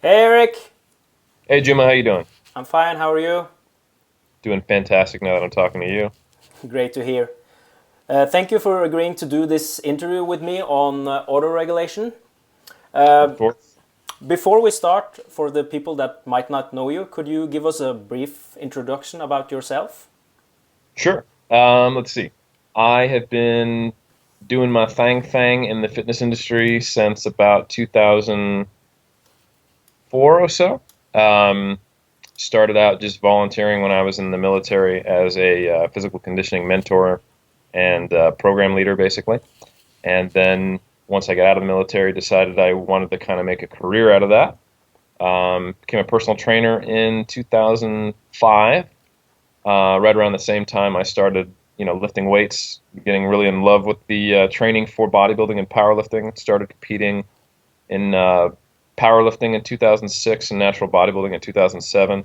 Hey Eric, Hey Juma, how you doing? I'm fine. How are you? Doing fantastic now that I'm talking to you. Great to hear. Thank you for agreeing to do this interview with me on autoregulation. Of course. Before we start, for the people that might not know you, could you give us a brief introduction about yourself? Sure. Let's see. I have been doing my thing in the fitness industry since about 2004 or so. Um, Started out just volunteering when I was in the military as a physical conditioning mentor and program leader, basically. And then once I got out of the military, decided I wanted to kind of make a career out of that. Became a personal trainer in 2005. Right around the same time, I started, lifting weights, getting really in love with the training for bodybuilding and powerlifting. Started competing in powerlifting in 2006 and natural bodybuilding in 2007,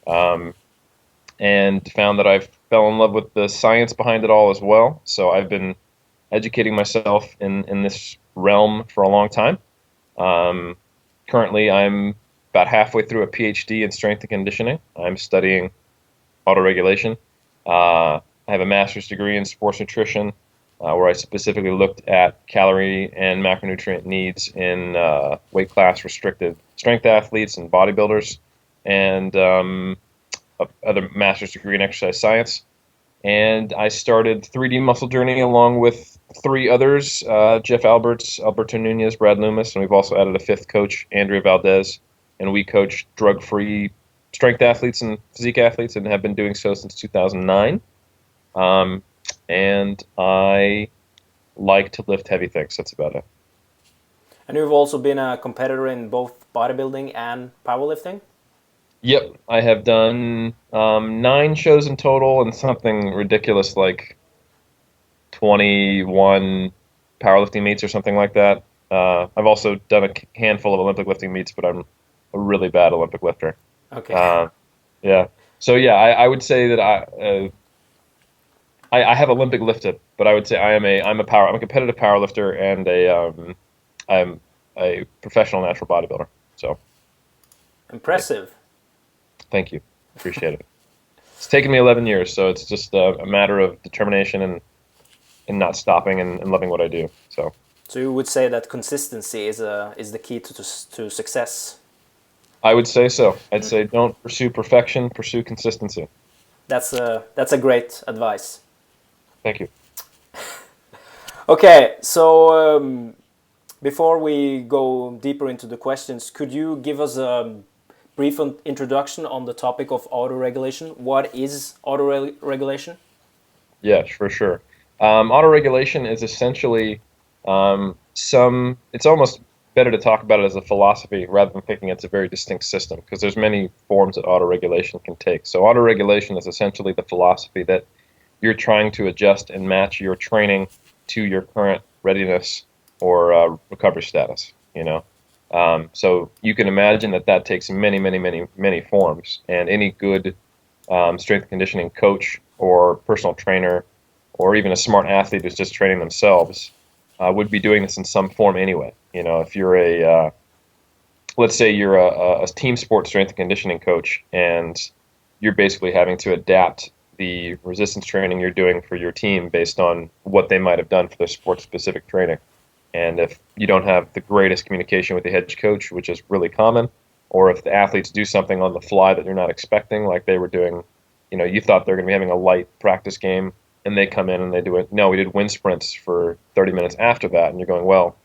um, and found that I fell in love with the science behind it all as well. So I've been educating myself in this realm for a long time. Um, Currently, I'm about halfway through a PhD in strength and conditioning. I'm studying autoregulation. I have a master's degree in sports nutrition, where I specifically looked at calorie and macronutrient needs in weight class restricted strength athletes and bodybuilders, and other master's degree in exercise science. And I started 3D Muscle Journey along with three others: Jeff Alberts, Alberto Nunez, Brad Loomis, and we've also added a fifth coach, Andrea Valdez, and we coach drug-free strength athletes and physique athletes, and have been doing so since 2009. Um, and I like to lift heavy things. That's about it. And you've also been a competitor in both bodybuilding and powerlifting. Yep, I have done 9 shows in total, and something ridiculous like 21 powerlifting meets or something like that. I've also done a handful of Olympic lifting meets, but I'm a really bad Olympic lifter. Okay. Uh, yeah. So yeah, I would say that I have Olympic lifted, but I would say I'm a competitive power lifter and I'm a professional natural bodybuilder. So yeah, Impressive. thank you, appreciate it. It's taken me 11 years, so it's just a matter of determination and not stopping and loving what I do. So So you would say that consistency is the key to success. I would say so. I'd say don't pursue perfection, pursue consistency. That's a great advice. Thank you. Okay, so before we go deeper into the questions, could you give us a brief introduction on the topic of autoregulation? What is autoregulation? Yeah, for sure. Autoregulation is essentially it's almost better to talk about it as a philosophy rather than thinking it's a very distinct system because there's many forms that autoregulation can take. So autoregulation is essentially the philosophy that you're trying to adjust and match your training to your current readiness or recovery status. So you can imagine that that takes many forms, and any good strength and conditioning coach or personal trainer or even a smart athlete who's just training themselves would be doing this in some form anyway. If you're let's say you're a team sport strength and conditioning coach, and you're basically having to adapt the resistance training you're doing for your team based on what they might have done for their sport specific training. And if you don't have the greatest communication with the head coach, which is really common, or if the athletes do something on the fly that you're not expecting, like they were doing, you thought they're going to be having a light practice game, and they come in and they do it. No, we did wind sprints for 30 minutes after that, and you're going, well,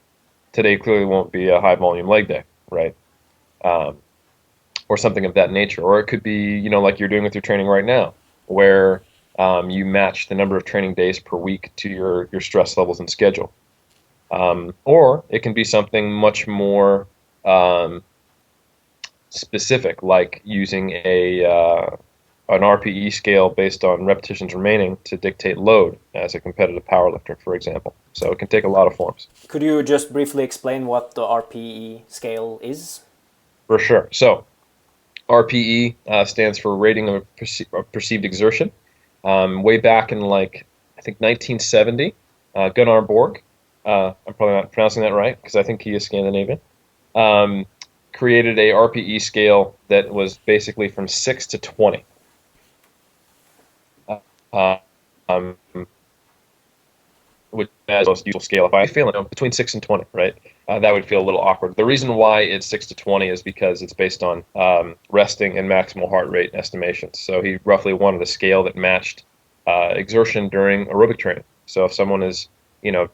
today clearly won't be a high volume leg day, right? Um, or something of that nature. Or it could be, like you're doing with your training right now, where you match the number of training days per week to your stress levels and schedule. Or it can be something much more um, specific, like using an RPE scale based on repetitions remaining to dictate load as a competitive powerlifter, for example. So it can take a lot of forms. Could you just briefly explain what the RPE scale is? For sure. So RPE stands for rating of perceived exertion. Way back in I think 1970, Gunnar Borg, I'm probably not pronouncing that right because I think he is Scandinavian, um, created a RPE scale that was basically from 6 to 20. Uh, um, which is the most useful scale. If I feel between 6 and 20, right, that would feel a little awkward. The reason why it's 6 to 20 is because it's based on resting and maximal heart rate estimations. So he roughly wanted a scale that matched exertion during aerobic training. So if someone is,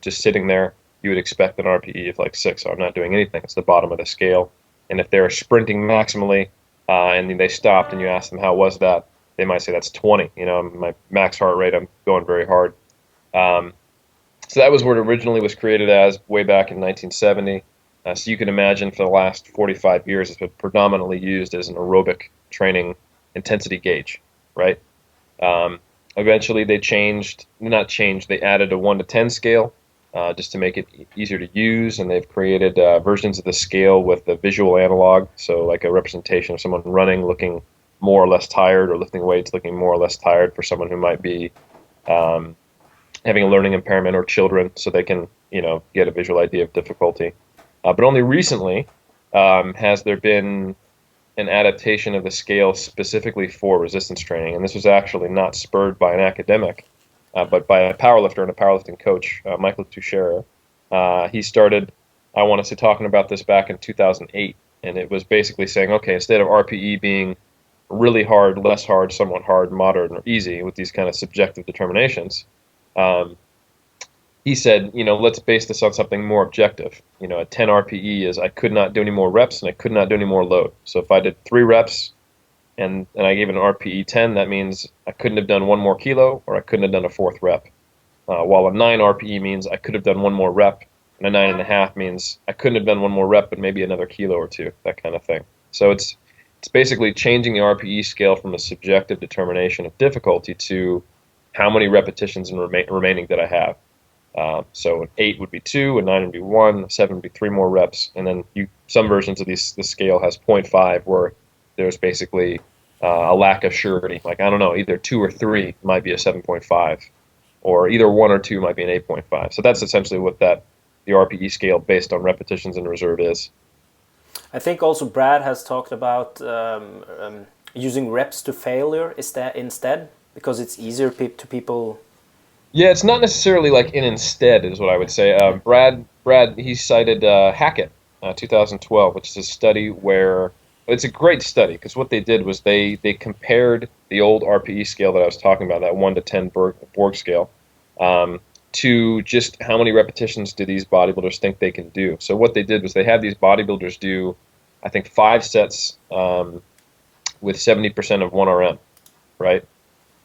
just sitting there, you would expect an RPE of like 6. So I'm not doing anything. It's the bottom of the scale. And if they're sprinting maximally and they stopped and you ask them how was that, they might say that's 20. My max heart rate, I'm going very hard. So that was what it originally was created as way back in 1970. So you can imagine for the last 45 years, it's been predominantly used as an aerobic training intensity gauge, right? Eventually they they added a 1 to 10 scale just to make it easier to use, and they've created versions of the scale with the visual analog, so like a representation of someone running looking more or less tired, or lifting weights looking more or less tired for someone who might be having a learning impairment, or children, so they can, get a visual idea of difficulty. But only recently has there been an adaptation of the scale specifically for resistance training, and this was actually not spurred by an academic, but by a powerlifter and a powerlifting coach, Michael Tuchscherer. He started, I want to say, talking about this back in 2008, and it was basically saying, okay, instead of RPE being really hard, less hard, somewhat hard, moderate, or easy with these kind of subjective determinations, he said, let's base this on something more objective. A 10 RPE is I could not do any more reps and I could not do any more load. So if I did 3 reps and I gave it an RPE 10, that means I couldn't have done 1 more kilo, or I couldn't have done a 4th rep. While a 9 RPE means I could have done 1 more rep, and a 9.5 means I couldn't have done 1 more rep, but maybe another kilo or 2, that kind of thing. So it's basically changing the RPE scale from a subjective determination of difficulty to how many repetitions and remaining that I have. So an 8 would be 2, a 9 would be 1, a 7 would be 3 more reps, and then some versions of the scale has 0.5, where there's basically a lack of surety. Like, I don't know, either 2 or 3 might be a 7.5, or either 1 or 2 might be an 8.5. So that's essentially what the RPE scale based on repetitions in reserve is. I think also Brad has talked about using reps to failure instead, because it's easier to people. Yeah, it's not necessarily like instead is what I would say. Brad, he cited Hackett, 2012, which is a study where it's a great study, because what they did was they compared the old RPE scale that I was talking about, that 1 to 10 Borg scale, to just how many repetitions do these bodybuilders think they can do. So what they did was they had these bodybuilders do, I think, 5 sets with 70% of 1 RM, right?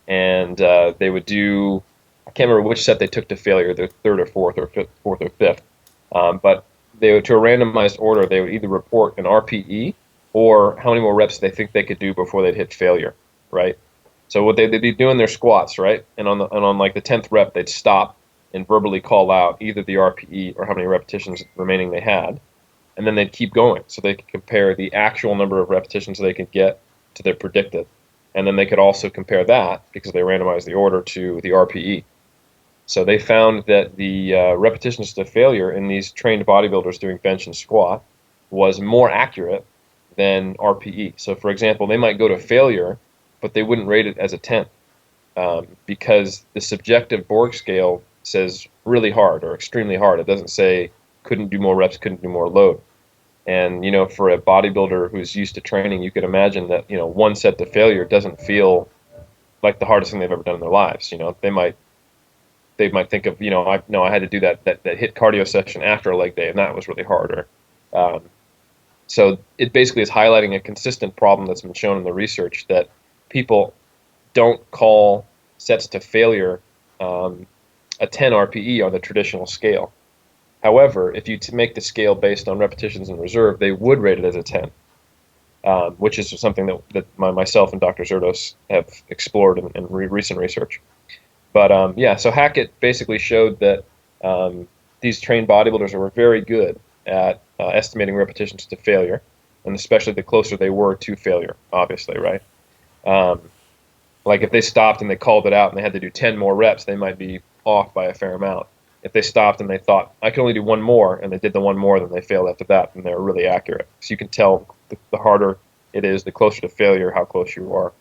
And they would do, I can't remember which set they took to failure, the 3rd or 4th or 5th. But to a randomized order, they would either report an RPE or how many more reps they think they could do before they'd hit failure, right? So what they'd be doing their squats, right? And on like the 10th rep, they'd stop and verbally call out either the RPE or how many repetitions remaining they had, and then they'd keep going, so they could compare the actual number of repetitions they could get to their predicted, and then they could also compare that, because they randomized the order, to the RPE. So they found that the repetitions to failure in these trained bodybuilders doing bench and squat was more accurate than RPE. So for example, they might go to failure, but they wouldn't rate it as a 10, because the subjective Borg scale says really hard or extremely hard. It doesn't say couldn't do more reps, couldn't do more load. And, for a bodybuilder who's used to training, you could imagine that, 1 set to failure doesn't feel like the hardest thing they've ever done in their lives. They might think of, I had to do that HIIT cardio session after a leg day, and that was really harder. So it basically is highlighting a consistent problem that's been shown in the research, that people don't call sets to failure a 10 RPE on the traditional scale. However, if you make the scale based on repetitions in reserve, they would rate it as a 10, which is something that myself and Dr. Zerdos have explored in recent research. But so Hackett basically showed that these trained bodybuilders were very good at estimating repetitions to failure, and especially the closer they were to failure, obviously, right? Like if they stopped and they called it out and they had to do 10 more reps, they might be off by a fair amount. If they stopped and they thought, I can only do one more, and they did the one more, then they failed after that, and they're really accurate. So you can tell the harder it is, the closer to failure, how close you are.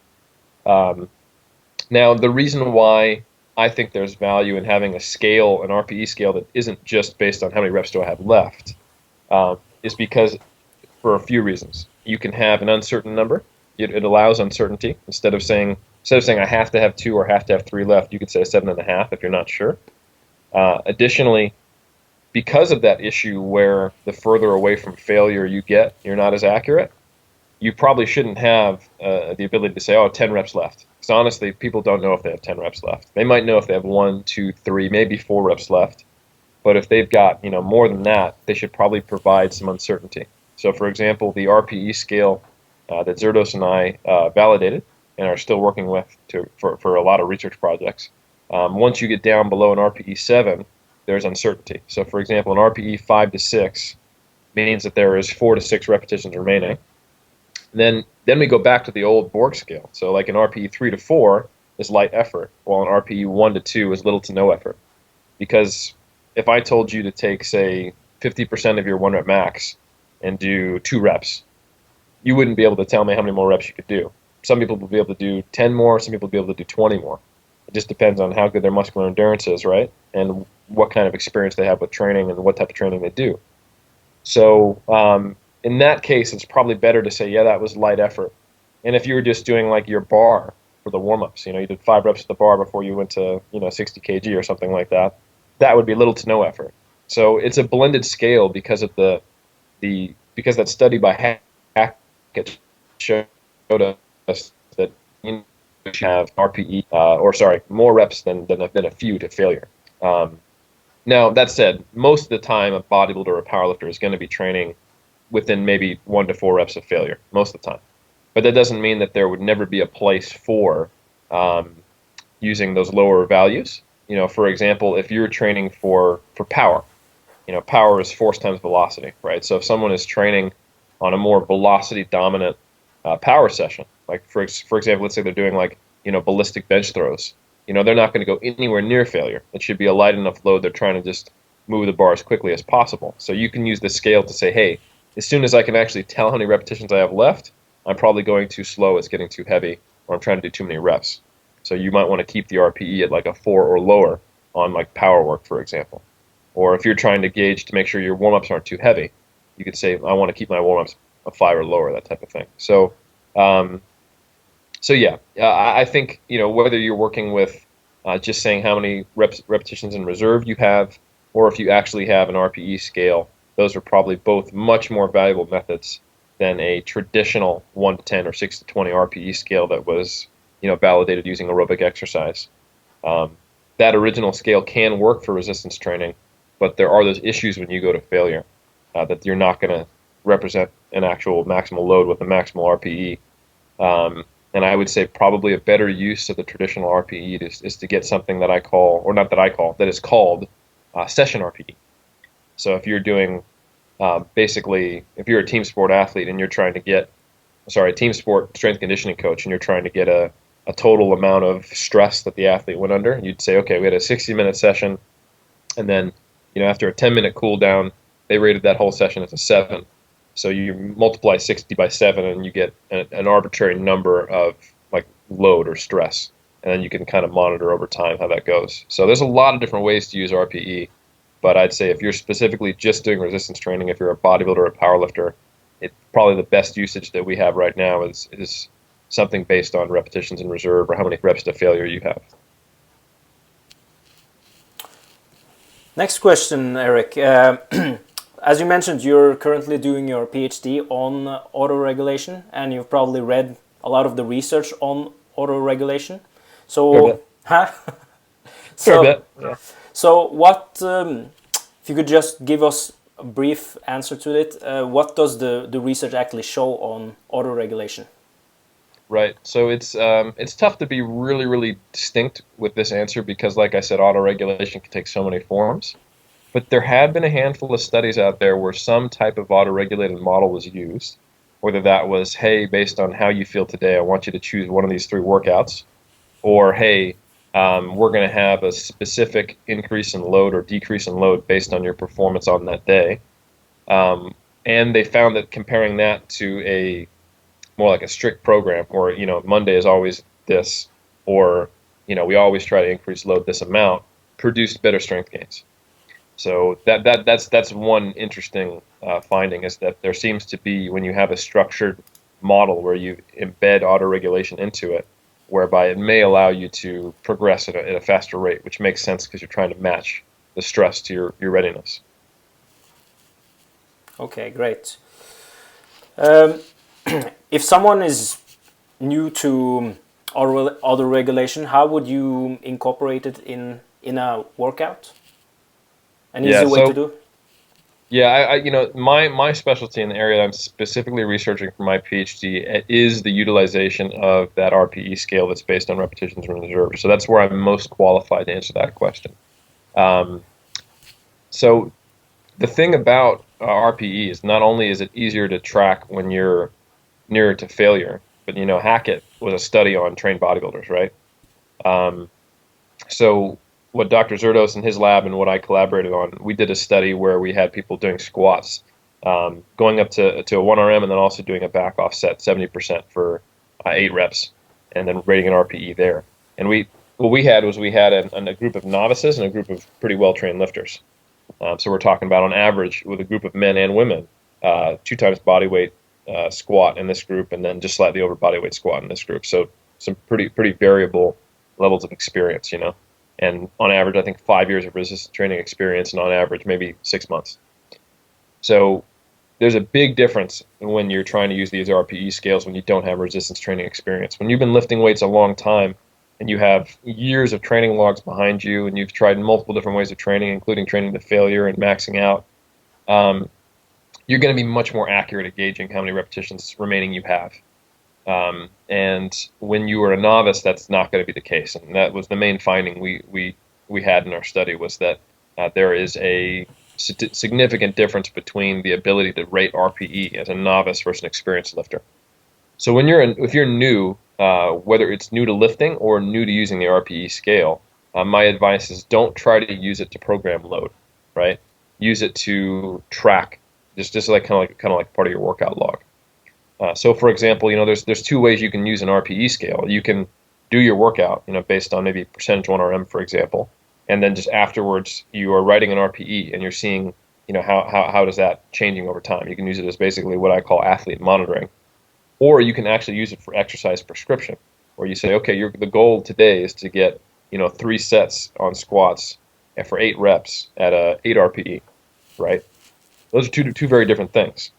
Now, the reason why I think there's value in having a scale, an RPE scale, that isn't just based on how many reps do I have left, is because for a few reasons. You can have an uncertain number. It allows uncertainty. Instead of saying I have to have 2 or have to have 3 left, you could say 7.5 if you're not sure. Additionally, because of that issue where the further away from failure you get, you're not as accurate, you probably shouldn't have the ability to say, 10 reps left. Because honestly, people don't know if they have 10 reps left. They might know if they have 1, 2, 3, maybe 4 reps left. But if they've got more than that, they should probably provide some uncertainty. So for example, the RPE scale that Zerdos and I validated and are still working with for a lot of research projects, once you get down below an RPE 7, there's uncertainty. So for example, an RPE 5 to 6 means that there is 4 to 6 repetitions remaining. Then we go back to the old Borg scale. So like an RPE 3 to 4 is light effort, while an RPE 1 to 2 is little to no effort. Because if I told you to take, say, 50% of your 1 rep max and do 2 reps, you wouldn't be able to tell me how many more reps you could do. Some people will be able to do 10 more, some people will be able to do 20 more. It just depends on how good their muscular endurance is, right? And what kind of experience they have with training and what type of training they do. So in that case, it's probably better to say, yeah, that was light effort. And if you were just doing like your bar for the warm-ups, you did 5 reps at the bar before you went to 60 kg or something like that, that would be little to no effort. So it's a blended scale because of because that study by Hackett showed us that you have RPE more reps than a few to failure. Now that said, most of the time a bodybuilder or a powerlifter is going to be training within maybe 1 to 4 reps of failure most of the time. But that doesn't mean that there would never be a place for using those lower values. For example, if you're training for power, power is force times velocity, right? So if someone is training on a more velocity dominant power session, like for example, let's say they're doing like ballistic bench throws, they're not going to go anywhere near failure. It should be a light enough load. They're trying to just move the bar as quickly as possible. So you can use the scale to say, hey, as soon as I can actually tell how many repetitions I have left, I'm probably going too slow, it's getting too heavy, or I'm trying to do too many reps. So you might want to keep the RPE at like a 4 or lower on like power work, for example. Or if you're trying to gauge to make sure your warm-ups aren't too heavy, you could say, I want to keep my warm-ups a 5 or lower, that type of thing. So yeah, I think whether you're working with just saying how many repetitions in reserve you have, or if you actually have an RPE scale, those are probably both much more valuable methods than a traditional 1 to 10 or 6 to 20 RPE scale that was validated using aerobic exercise. That original scale can work for resistance training, but there are those issues when you go to failure that you're not going to represent an actual maximal load with a maximal RPE. And I would say probably a better use of the traditional RPE is to get something that that is called session RPE. So if you're doing basically, if you're a team sport athlete and you're trying to get, a team sport strength conditioning coach, and you're trying to get a total amount of stress that the athlete went under, you'd say, okay, we had a 60-minute session, and then after a 10-minute cool down, they rated that whole session as a 7. So you multiply 60 by 7, and you get an arbitrary number of like load or stress, and then you can kind of monitor over time how that goes. So there's a lot of different ways to use RPE, but I'd say if you're specifically just doing resistance training, if you're a bodybuilder or a powerlifter, probably the best usage that we have right now is something based on repetitions in reserve or how many reps to failure you have. Next question, Eric. As you mentioned, you're currently doing your PhD on autoregulation, and you've probably read a lot of the research on autoregulation. So, Yeah. So what, if you could just give us a brief answer to it, what does the research actually show on autoregulation? Right. So it's tough to be really, really distinct with this answer because, like I said, autoregulation can take so many forms. But there have been a handful of studies out there where some type of autoregulated model was used, whether that was, hey, based on how you feel today, I want you to choose one of these 3 workouts, or, hey, we're going to have a specific increase in load or decrease in load based on your performance on that day. And they found that comparing that to a more like a strict program where, Monday is always this, or, we always try to increase load this amount, produced better strength gains. So that's one interesting finding, is that there seems to be, when you have a structured model where you embed autoregulation into it, whereby it may allow you to progress at a faster rate, which makes sense because you're trying to match the stress to your readiness. Okay, great. If someone is new to auto-regulation, how would you incorporate it in a workout? An easy Yeah, way to so do? yeah, my specialty in the area that I'm specifically researching for my PhD is the utilization of that RPE scale that's based on repetitions and reserves. So that's where I'm most qualified to answer that question. Um, so the thing about RPE is, not only is it easier to track when you're nearer to failure, but Hackett was a study on trained bodybuilders, right? Um, so what Dr. Zerdos and his lab and what I collaborated on, we did a study where we had people doing squats, going up to a 1RM, and then also doing a back offset 70% for 8 reps, and then rating an RPE there. And what we had was, we had a group of novices and a group of pretty well trained lifters. So we're talking about, on average, with a group of men and women, 2 times body weight squat in this group, and then just slightly over body weight squat in this group. So some pretty variable levels of experience, and on average, I think 5 years of resistance training experience, and on average, maybe 6 months. So there's a big difference when you're trying to use these RPE scales when you don't have resistance training experience. When you've been lifting weights a long time, and you have years of training logs behind you, and you've tried multiple different ways of training, including training to failure and maxing out, you're going to be much more accurate at gauging how many repetitions remaining you have. And when you are a novice, that's not going to be the case. And that was the main finding we had in our study, was that there is a significant difference between the ability to rate RPE as a novice versus an experienced lifter. So if you're new, whether it's new to lifting or new to using the RPE scale, my advice is, don't try to use it to program load, right? Use it to track, just like kind of like part of your workout log. So, for example, there's 2 ways you can use an RPE scale. You can do your workout, based on maybe percentage 1RM, for example, and then just afterwards you are writing an RPE, and you're seeing, how does that changing over time. You can use it as basically what I call athlete monitoring. Or you can actually use it for exercise prescription, where you say, okay, the goal today is to get 3 sets on squats for 8 reps at a 8 RPE, right? Those are two very different things,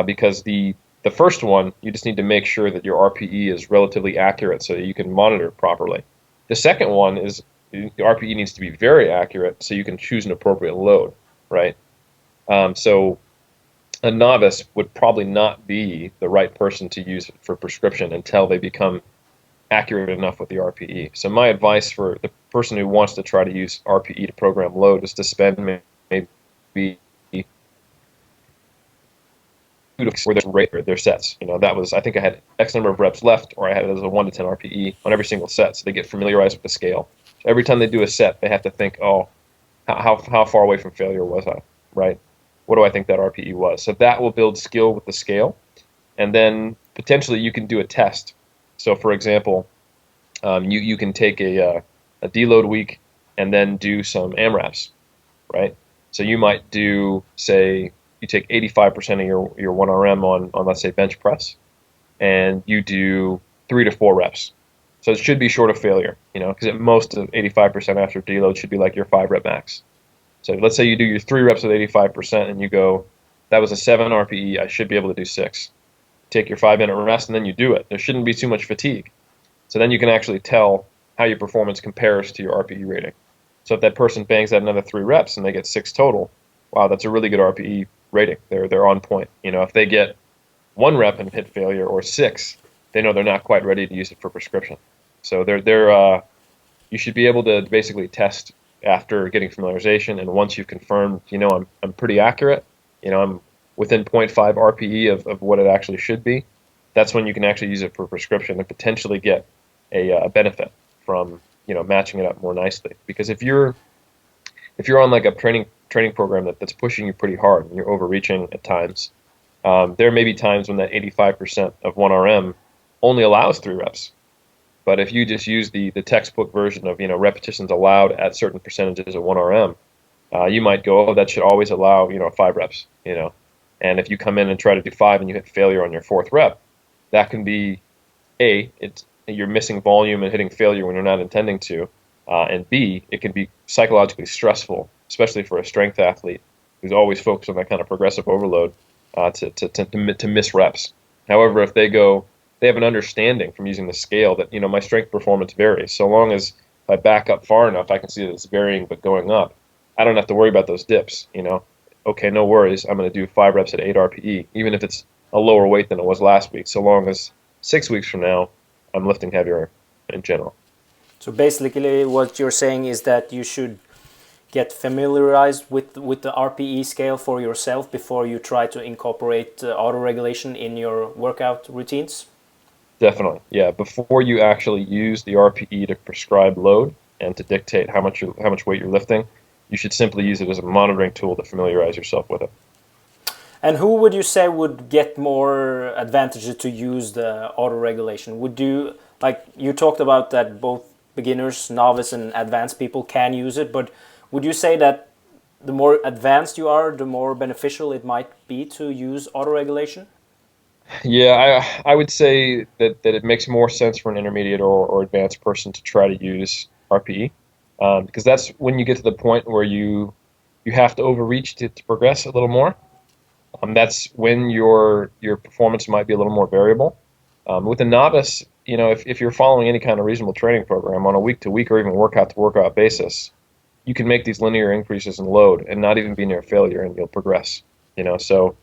because the first one, you just need to make sure that your RPE is relatively accurate so that you can monitor it properly. The second one is, the RPE needs to be very accurate so you can choose an appropriate load, right? So a novice would probably not be the right person to use for prescription until they become accurate enough with the RPE. So my advice for the person who wants to try to use RPE to program load is to spend maybe where they rate their sets. That was, I think I had X number of reps left, or I had it as a 1 to 10 RPE on every single set, so they get familiarized with the scale. So every time they do a set, they have to think, oh, how far away from failure was I, right? What do I think that RPE was? So that will build skill with the scale, and then potentially you can do a test. So, for example, you can take a deload week and then do some AMRAPs, right? So you might do, say, you take 85% of your 1RM on, let's say, bench press, and you do 3 to 4 reps. So it should be short of failure, because at most of 85% after deload should be like your 5-rep max. So let's say you do your 3 reps with 85%, and you go, that was a 7 RPE, I should be able to do 6. Take your 5-minute rest, and then you do it. There shouldn't be too much fatigue. So then you can actually tell how your performance compares to your RPE rating. So if that person bangs out another 3 reps and they get 6 total, wow, that's a really good RPE rating. They're on point. If they get 1 rep and hit failure, or 6, they know they're not quite ready to use it for prescription. So you should be able to basically test after getting familiarization, and once you've confirmed, I'm pretty accurate, I'm within 0.5 RPE of what it actually should be, that's when you can actually use it for prescription and potentially get a benefit from matching it up more nicely. Because if you're on like a training program that's pushing you pretty hard and you're overreaching at times, there may be times when that 85% of 1RM only allows 3 reps. But if you just use the textbook version of repetitions allowed at certain percentages of 1RM, you might go, oh, that should always allow 5 reps. And if you come in and try to do 5 and you hit failure on your 4th rep, that can be you're missing volume and hitting failure when you're not intending to, and B, it can be psychologically stressful, especially for a strength athlete who's always focused on that kind of progressive overload, to miss reps. However, if they have an understanding from using the scale that my strength performance varies. So long as if I back up far enough, I can see that it's varying but going up. I don't have to worry about those dips. Okay, no worries. I'm going to do 5 reps at 8 RPE, even if it's a lower weight than it was last week. So long as 6 weeks from now, I'm lifting heavier in general. So basically what you're saying is that you should get familiarized with the RPE scale for yourself before you try to incorporate auto-regulation in your workout routines? Definitely, yeah. Before you actually use the RPE to prescribe load and to dictate how much weight you're lifting, you should simply use it as a monitoring tool to familiarize yourself with it. And who would you say would get more advantages to use the auto-regulation? Would you, like you talked about that both beginners, novice and advanced people can use it, but would you say that the more advanced you are, the more beneficial it might be to use auto-regulation? Yeah, I would say that it makes more sense for an intermediate or advanced person to try to use RPE, because that's when you get to the point where you have to overreach to progress a little more. That's when your performance might be a little more variable. With a novice, if you're following any kind of reasonable training program on a week-to-week or even workout-to-workout basis, you can make these linear increases in load and not even be near failure, and you'll progress. So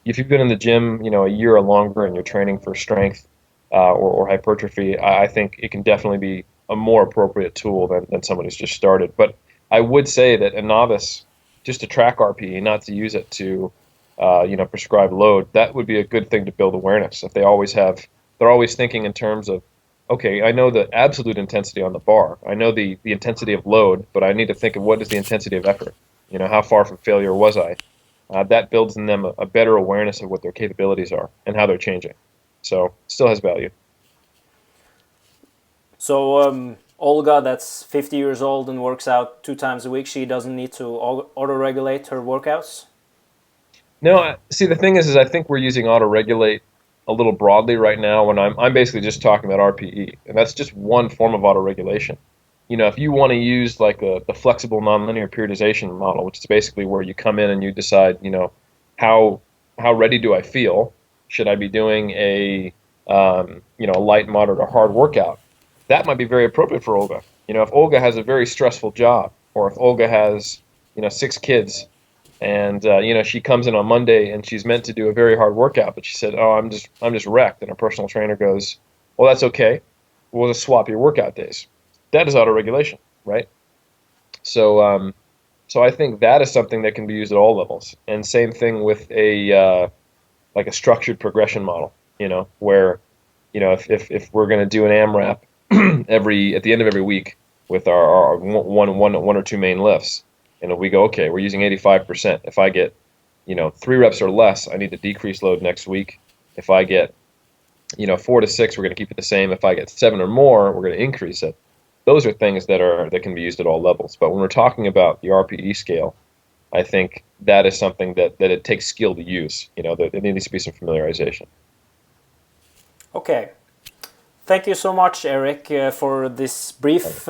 if you've been in the gym, a year or longer, and you're training for strength or hypertrophy, I think it can definitely be a more appropriate tool than someone who's just started. But I would say that a novice, just to track RPE, not to use it to prescribe load, that would be a good thing to build awareness. If they're always thinking in terms of, okay, I know the absolute intensity on the bar, I know the intensity of load, but I need to think of what is the intensity of effort. How far from failure was I? That builds in them a better awareness of what their capabilities are and how they're changing. So it still has value. So Olga, that's 50 years old and works out 2 times a week, she doesn't need to auto-regulate her workouts? No, see, the thing is I think we're using auto-regulate a little broadly right now when I'm basically just talking about RPE, and that's just one form of auto-regulation. If you want to use like the flexible nonlinear periodization model, which is basically where you come in and you decide, how ready do I feel? Should I be doing a light, moderate, or hard workout? That might be very appropriate for Olga. If Olga has a very stressful job, or if Olga has 6 kids, and she comes in on Monday and she's meant to do a very hard workout, but she said, "Oh, I'm just wrecked," and her personal trainer goes, "Well, that's okay. We'll just swap your workout days." That is auto-regulation, right? So, so I think that is something that can be used at all levels. And same thing with like a structured progression model, where if we're going to do an AMRAP at the end of every week with our one or 2 main lifts, and if we go, okay, we're using 85%. If I get 3 reps or less, I need to decrease load next week. If I get 4 to 6, we're going to keep it the same. If I get 7 or more, we're going to increase it. Those are things that can be used at all levels. But when we're talking about the RPE scale, I think that is something that it takes skill to use. There needs to be some familiarization. Okay. Thank you so much, Eric, for this brief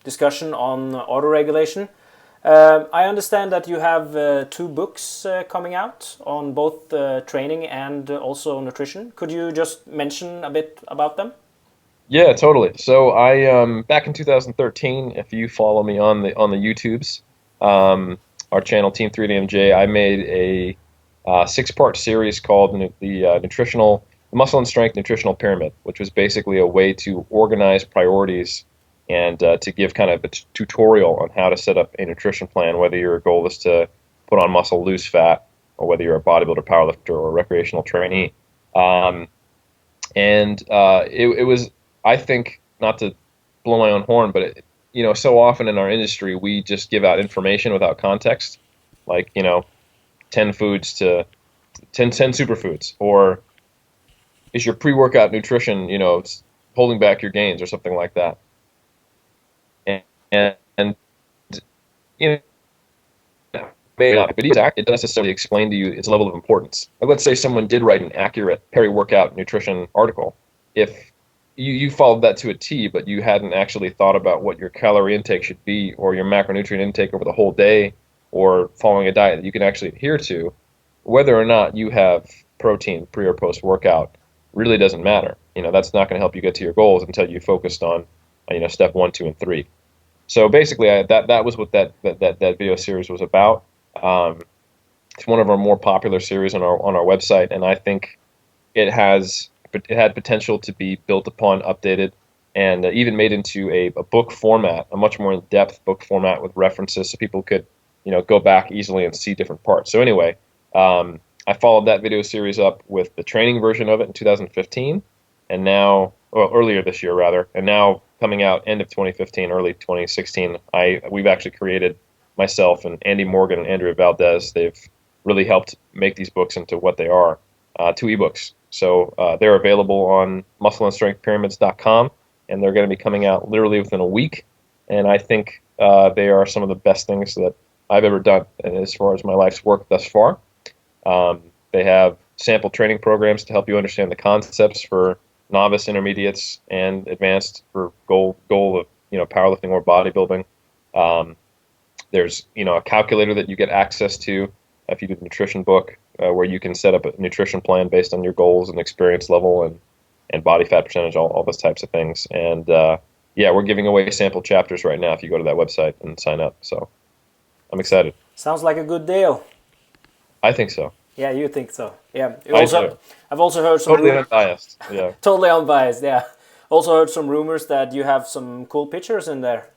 discussion on auto-regulation. I understand that you have 2 books coming out on both training and also nutrition. Could you just mention a bit about them? Yeah, totally. So I back in 2013, if you follow me on the YouTubes, our channel Team 3DMJ, I made a 6-part series called the Muscle and Strength Nutritional Pyramid, which was basically a way to organize priorities and to give kind of a tutorial on how to set up a nutrition plan, whether your goal is to put on muscle, lose fat, or whether you're a bodybuilder, powerlifter, or a recreational trainee. And it was, I think, not to blow my own horn, but so often in our industry we just give out information without context, like 10 foods to 10 superfoods, or is your pre-workout nutrition holding back your gains or something like that, and you know may not, but it doesn't necessarily explain to you its level of importance. Like, let's say someone did write an accurate peri-workout nutrition article. If you followed that to a T, but you hadn't actually thought about what your calorie intake should be, or your macronutrient intake over the whole day, or following a diet that you can actually adhere to, whether or not you have protein pre or post workout really doesn't matter. That's not going to help you get to your goals until you focused on, step 1, 2, and 3. So basically, that was what that video series was about. It's one of our more popular series on our website, and I think it had potential to be built upon, updated, and even made into a book format, a much more in-depth book format with references, so people could go back easily and see different parts. So anyway, I followed that video series up with the training version of it in 2015, and now, well, earlier this year rather, and now coming out end of 2015, early 2016, we've actually created, myself and Andy Morgan and Andrea Valdez, they've really helped make these books into what they are, 2 ebooks. So they're available on muscleandstrengthpyramids.com, and they're going to be coming out literally within a week. And I think they are some of the best things that I've ever done as far as my life's work thus far. They have sample training programs to help you understand the concepts for novice, intermediates, and advanced for goal of powerlifting or bodybuilding. There's a calculator that you get access to if you do the nutrition book, where you can set up a nutrition plan based on your goals and experience level and body fat percentage, all those types of things. And yeah, we're giving away sample chapters right now if you go to that website and sign up. So I'm excited. Sounds like a good deal. I think so. Yeah, you think so. Yeah. Do. I've also heard some Totally unbiased. Yeah. Totally unbiased. Yeah. Also heard some rumors that you have some cool pictures in there.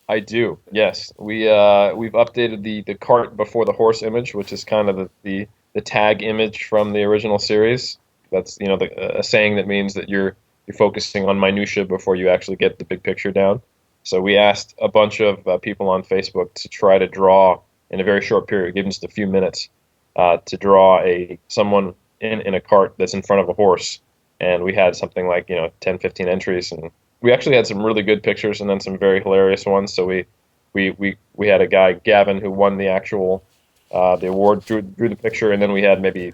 I do. Yes. We've updated the cart before the horse image, which is kind of the tag image from the original series. That's a saying that means that you're focusing on minutia before you actually get the big picture down. So we asked a bunch of people on Facebook to try to draw in a very short period, give them just a few minutes, to draw someone in a cart that's in front of a horse, and we had something like 10, 15 entries, and we actually had some really good pictures and then some very hilarious ones. So we had a guy, Gavin, who won the actual the award, drew the picture, and then we had maybe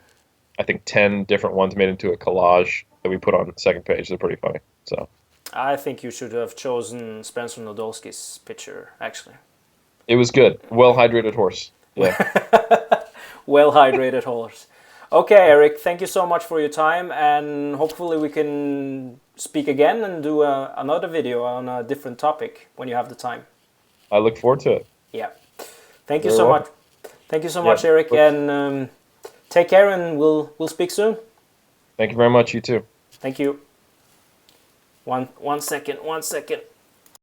I think 10 different ones made into a collage that we put on the second page. They're pretty funny. So I think you should have chosen Spencer Nadolski's picture, actually. It was good. Well-hydrated horse. Yeah. Well-hydrated horse. Okay, Eric, thank you so much for your time, and hopefully we can speak again and do another video on a different topic when you have the time. I look forward to it. Yeah. Thank you so much. Thank you so much, Eric, and take care, and we'll speak soon. Thank you very much. You too. Thank you. One second.